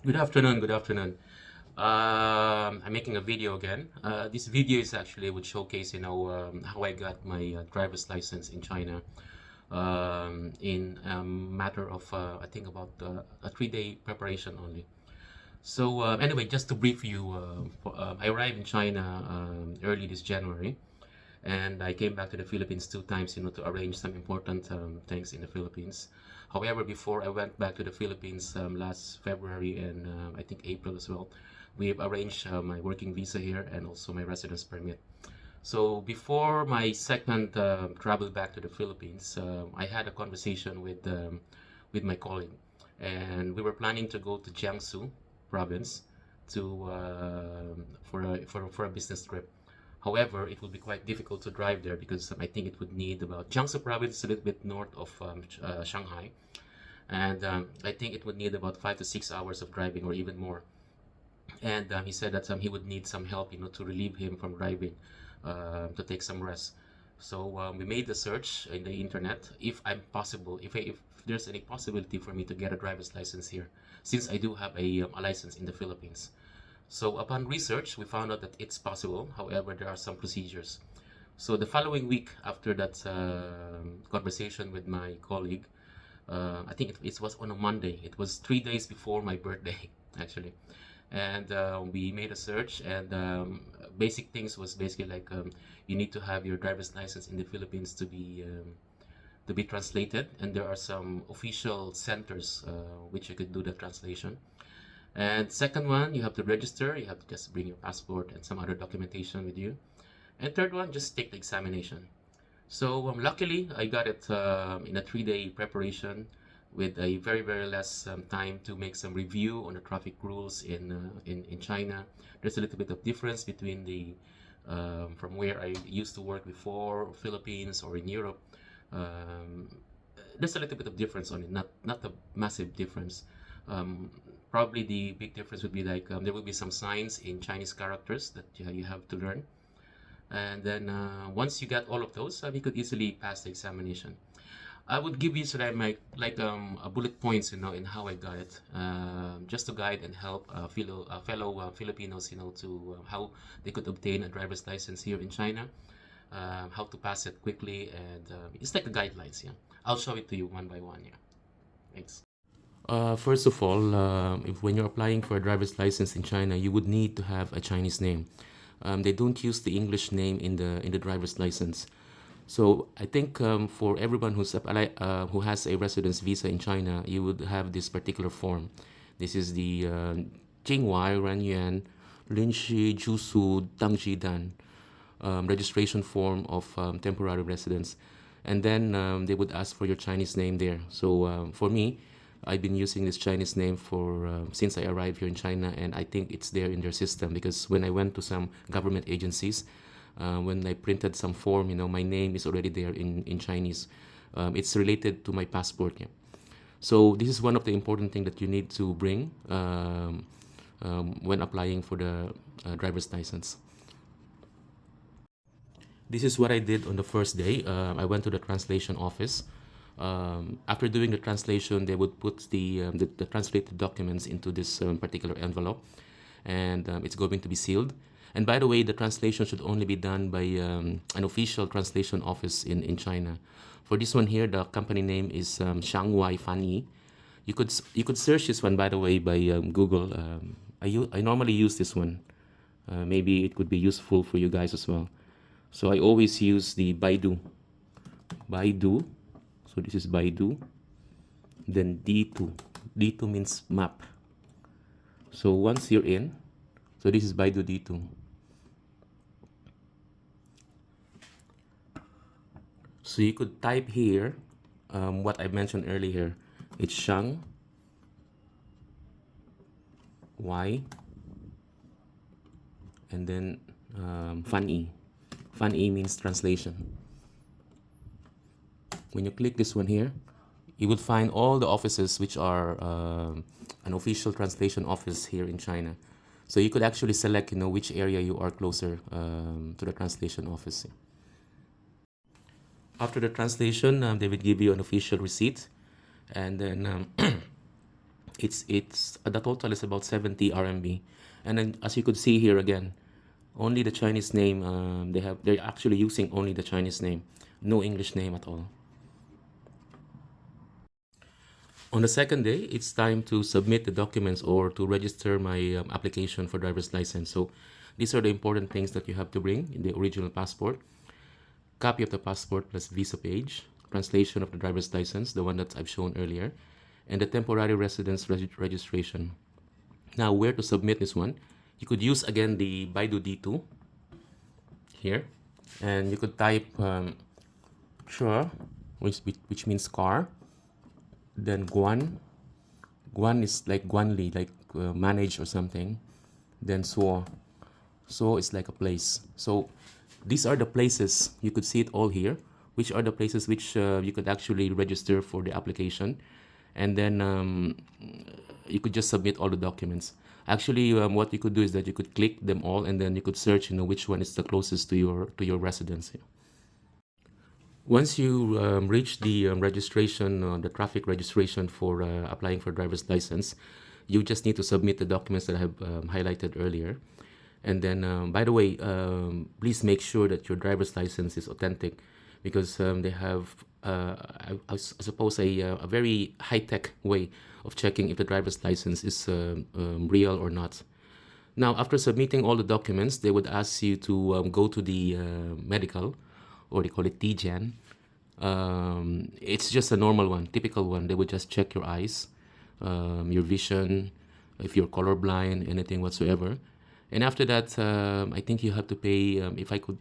Good afternoon. Good afternoon. I'm making a video again. This video is actually would showcase, how I got my driver's license in China in a matter of I think about a 3 day preparation only. So anyway, just to brief you, I arrived in China early this January, and I came back to the Philippines two times, to arrange some important things in the Philippines. However, before I went back to the Philippines last February and I think April as well, we have arranged my working visa here and also my residence permit. So before my second travel back to the Philippines, I had a conversation with my colleague, and we were planning to go to Jiangsu province to for a business trip. However, it would be quite difficult to drive there because I think it would need about Jiangsu province is a little bit north of Shanghai, and I think it would need about 5 to 6 hours of driving or even more. And he said that he would need some help, to relieve him from driving, to take some rest. So we made the search in the internet if there's any possibility for me to get a driver's license here, since I do have a license in the Philippines. So upon research, we found out that it's possible. However, there are some procedures. So the following week after that conversation with my colleague, I think it was on a Monday. It was 3 days before my birthday, actually. And we made a search, and basic things was basically like you need to have your driver's license in the Philippines to be translated, and there are some official centers which you could do the translation. And second one, you have to register. You have to just bring your passport and some other documentation with you. And third one, just take the examination. So luckily, I got it in a 3 day preparation with a very, very less time to make some review on the traffic rules in China. There's a little bit of difference between the from where I used to work before, Philippines or in Europe. Um, there's a little bit of difference on it, not a massive difference. Um, Probably the big difference would be like there will be some signs in Chinese characters that you have to learn, and then once you get all of those, you could easily pass the examination. I would give you sort of a bullet points, in how I got it, just to guide and help fellow Filipinos, to how they could obtain a driver's license here in China, how to pass it quickly, and it's like the guidelines. Yeah, I'll show it to you one by one. Yeah, thanks. First of all, if when you're applying for a driver's license in China, you would need to have a Chinese name. They don't use the English name in the driver's license. So I think for everyone who has a residence visa in China, you would have this particular form. This is the Jingwai Ranyuan Linshi Jusu Dangji Dan registration form of temporary residence. And then they would ask for your Chinese name there. So for me, I've been using this Chinese name for since I arrived here in China, and I think it's there in their system because when I went to some government agencies, when I printed some form, my name is already there in Chinese. It's related to my passport. Yeah. So this is one of the important things that you need to bring when applying for the driver's license. This is what I did on the first day. I went to the translation office. After doing the translation, they would put the translated documents into this particular envelope, and it's going to be sealed. And by the way, the translation should only be done by an official translation office in China. For this one here, the company name is Shanghai Fanyi. You could search this one, by the way, by Google. I normally use this one. Maybe it could be useful for you guys as well. So I always use the Baidu. Baidu. So this is Baidu. Then D2. D2 means map. So once you're in, so this is Baidu D2. So you could type here what I mentioned earlier. It's Shang Y and then Fan E. Fan E means translation. When you click this one here, you would find all the offices which are an official translation office here in China. So you could actually select, which area you are closer to the translation office. After the translation, they would give you an official receipt, and then It's the total is about 70 RMB, and then as you could see here again, only the Chinese name. They're actually using only the Chinese name, no English name at all. On the second day, it's time to submit the documents or to register my application for driver's license. So these are the important things that you have to bring in the original passport: copy of the passport plus visa page, translation of the driver's license, the one that I've shown earlier, and the temporary residence registration. Now, where to submit this one? You could use again the Baidu D2 here, and you could type sure, which means car, then Guan. Guan is like Guanli, like manage or something. Then Suo. Suo is like a place. So these are the places, you could see it all here, which are the places which you could actually register for the application. And then you could just submit all the documents. Actually, what you could do is that you could click them all, and then you could search, which one is the closest to your residence. Once you reach the registration, the traffic registration for applying for driver's license, you just need to submit the documents that I have highlighted earlier. And then, by the way, please make sure that your driver's license is authentic, because they have, I suppose, a very high-tech way of checking if the driver's license is real or not. Now, after submitting all the documents, they would ask you to go to the medical, or they call it TGen. It's just a normal one, typical one. They would just check your eyes, your vision, if you're colorblind, anything whatsoever. And after that, I think you have to pay,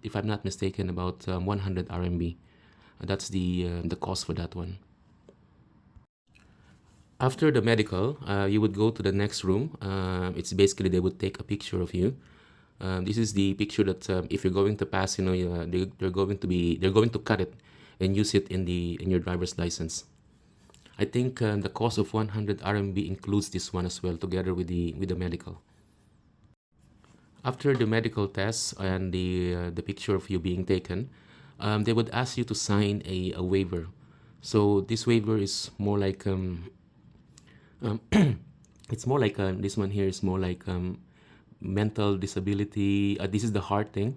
if I'm not mistaken, about 100 RMB. That's the cost for that one. After the medical, you would go to the next room. It's basically they would take a picture of you. This is the picture that if you're going to pass, they're going to cut it and use it in your driver's license. I think the cost of 100 RMB includes this one as well, together with the medical. After the medical test and the picture of you being taken, they would ask you to sign a waiver. So this waiver is more like it's more like this one here is more like mental disability. This is the heart thing.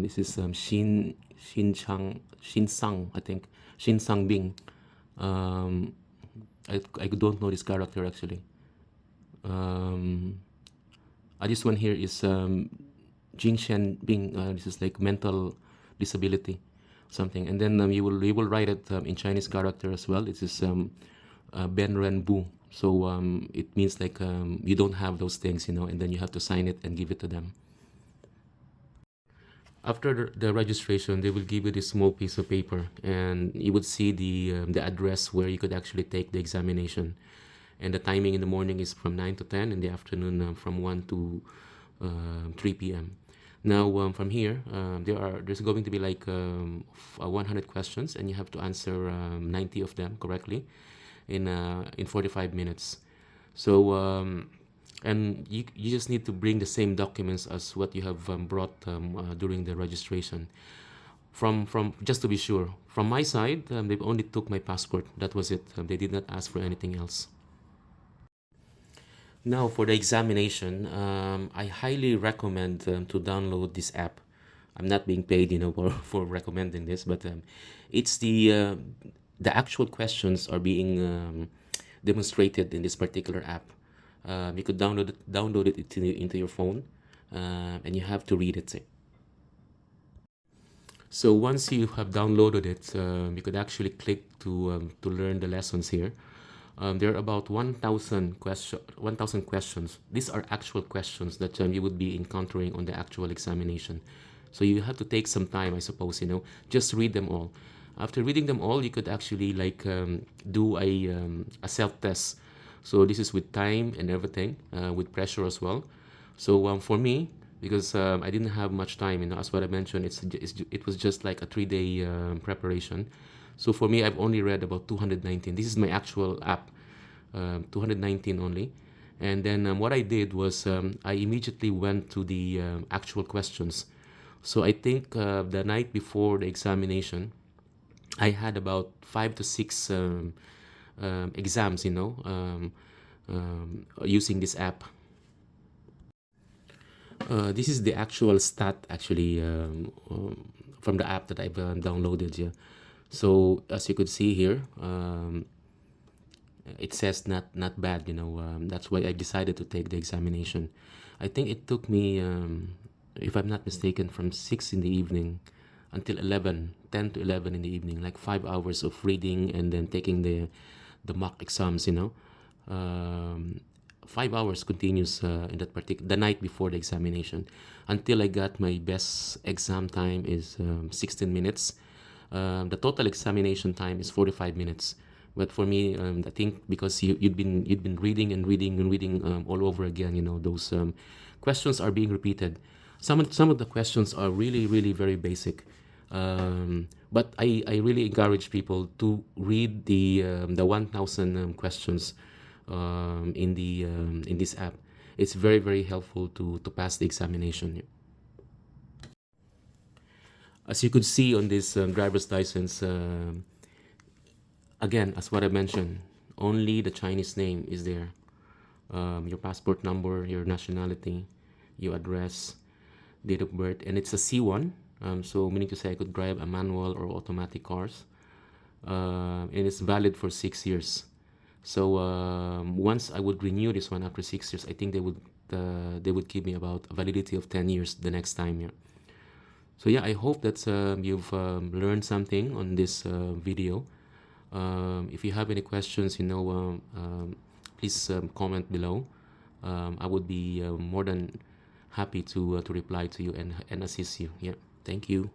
This is Shin Sang, I think, Shin Sang Bing. I don't know this character actually. This one here is Jing Shen Bing. This is like mental disability, something. And then you will write it in Chinese character as well. It is Ben Ren Bu. So it means like you don't have those things, and then you have to sign it and give it to them. After the registration, they will give you this small piece of paper, and you would see the address where you could actually take the examination. And the timing in the morning is from 9 to 10, in the afternoon from 1 to 3 p.m. Now, from here, there's going to be like 100 questions, and you have to answer 90 of them correctly in 45 minutes. So, and you just need to bring the same documents as what you have brought during the registration. From just to be sure, from my side, they only took my passport. That was it. They did not ask for anything else. Now, for the examination, I highly recommend to download this app. I'm not being paid, for recommending this, but it's the actual questions are being demonstrated in this particular app. You could download it into your phone, and you have to read it. So once you have downloaded it, you could actually click to learn the lessons here. There are about 1,000 questions. These are actual questions that you would be encountering on the actual examination. So you have to take some time, I suppose, just read them all. After reading them all, you could actually do a self-test. So this is with time and everything, with pressure as well. So for me, because I didn't have much time, as what I mentioned, it was just like a 3-day preparation. So for me, I've only read about 219. This is my actual app, 219 only. And then what I did was I immediately went to the actual questions. So I think the night before the examination, I had about 5 to 6 exams, using this app. This is the actual stat actually, from the app that I've downloaded. Yeah. So as you could see here, it says not bad. That's why I decided to take the examination. I think it took me, if I'm not mistaken, from 6 in the evening until 11, 10 to 11 in the evening, like 5 hours of reading and then taking the mock exams. 5 hours continuous, in that particular the night before the examination, until I got my best exam time is 16 minutes. The total examination time is 45 minutes. But for me, I think because you'd been reading and reading and reading, all over again, those questions are being repeated. Some of the questions are really really very basic. But I really encourage people to read the 1,000 questions, in this app. It's very very helpful to pass the examination. As you could see on this driver's license, again, as what I mentioned, only the Chinese name is there. Your passport number, your nationality, your address, date of birth, and it's a C1. So meaning to say I could drive a manual or automatic cars, and it's valid for 6 years. So once I would renew this one after 6 years, I think they would give me about a validity of 10 years the next time. Yeah. So yeah, I hope that you've learned something on this video. If you have any questions, please comment below. I would be more than happy to reply to you and assist you. Yeah, thank you.